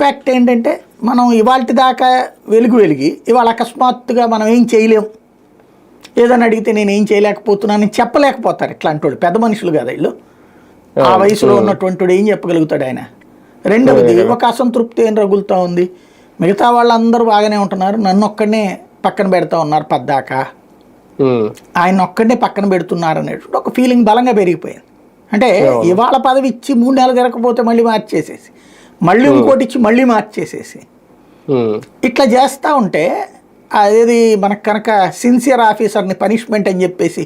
Fact ఏంటంటే మనం ఇవాళ దాకా వెలిగి ఇవాళ అకస్మాత్తుగా మనం ఏం చేయలేం, ఏదైనా అడిగితే నేను ఏం చేయలేకపోతున్నానని చెప్పలేకపోతారు ఇట్లాంటి వాళ్ళు. పెద్ద మనుషులు కదా వీళ్ళు. ఆ వయసులో ఉన్నటువంటి వాడు ఏం చెప్పగలుగుతాడు ఆయన? రెండవది, ఒక అసంతృప్తి ఏం రగులుతూ ఉంది, మిగతా వాళ్ళందరూ బాగానే ఉంటున్నారు, నన్ను ఒక్కడనే పక్కన పెడతా ఉన్నారు పద్దాక, ఆయన ఒక్కడనే పక్కన పెడుతున్నారు అనేటువంటి ఒక ఫీలింగ్ బలంగా పెరిగిపోయింది. అంటే ఇవాళ పదవి ఇచ్చి 3 నెలలు తిరగకపోతే మళ్ళీ మార్చేసేసి, మళ్ళీ ఇంకోటి ఇచ్చి మళ్ళీ మార్చేసేసి ఇట్లా చేస్తూ ఉంటే అదేది మనకు కనుక సిన్సియర్ ఆఫీసర్ని పనిష్మెంట్ అని చెప్పేసి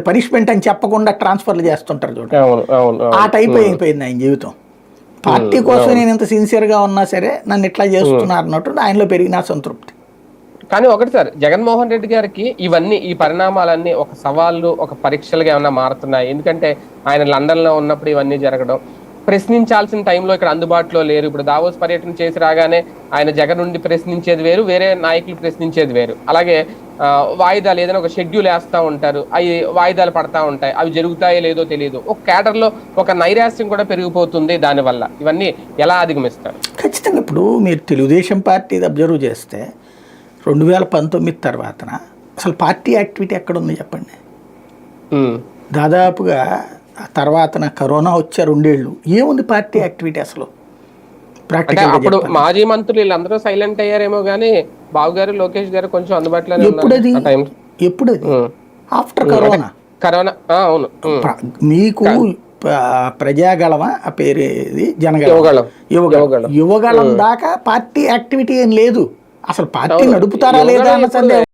పనిష్మెంట్ అని చెప్పకుండా ట్రాన్స్ఫర్లు చేస్తుంటారు చూడండి, ఆ టైప్ అయిపోయింది ఆయన జీవితం. పార్టీ కోసం నేను ఇంత సిన్సియర్గా ఉన్నా సరే నన్ను ఇట్లా చేస్తున్నారు అన్నట్టు ఆయనలో పెరిగిన అసంతృప్తి. కానీ ఒకటి సార్, జగన్మోహన్ రెడ్డి గారికి ఇవన్నీ ఈ పరిణామాలన్నీ ఒక సవాళ్ళు, ఒక పరీక్షలుగా ఏమన్నా మారుతున్నాయి? ఎందుకంటే ఆయన లండన్లో ఉన్నప్పుడు ఇవన్నీ జరగడం, ప్రశ్నించాల్సిన టైంలో ఇక్కడ అందుబాటులో లేరు. ఇప్పుడు దావోస్ పర్యటన చేసి రాగానే ఆయన జగన్ నుండి ప్రశ్నించేది వేరు, వేరే నాయకులు ప్రశ్నించేది వేరు. అలాగే వాయిదాలు ఏదైనా ఒక షెడ్యూల్ వేస్తూ ఉంటారు, అవి వాయిదాలు పడతా ఉంటాయి, అవి జరుగుతాయో లేదో తెలియదు. ఒక క్యాడర్లో ఒక నైరాశ్యం కూడా పెరిగిపోతుంది దానివల్ల. ఇవన్నీ ఎలా అధిగమిస్తారు? ఖచ్చితంగా ఇప్పుడు మీరు తెలుగుదేశం పార్టీ అబ్జర్వ్ చేస్తే 2019 తర్వాత అసలు పార్టీ యాక్టివిటీ ఎక్కడుంది చెప్పండి? దాదాపుగా ఆ తర్వాత కరోనా వచ్చే 2 ఏళ్ళు ఏముంది పార్టీ యాక్టివిటీ అసలు? అప్పుడు మాజీ మంత్రులు వీళ్ళందరూ సైలెంట్ అయ్యారేమో కానీ బాబు గారు, లోకేష్ గారు కొంచెం అందుబాటులో. ఎప్పుడది ఆఫ్టర్ కరోనా. అవును. మీకు ప్రజాగళమా ఆ పేరేది, యువగళం దాకా పార్టీ యాక్టివిటీ ఏం లేదు. అసలు పార్టీ నడుపుతారా లేదా అన్న సందేహం.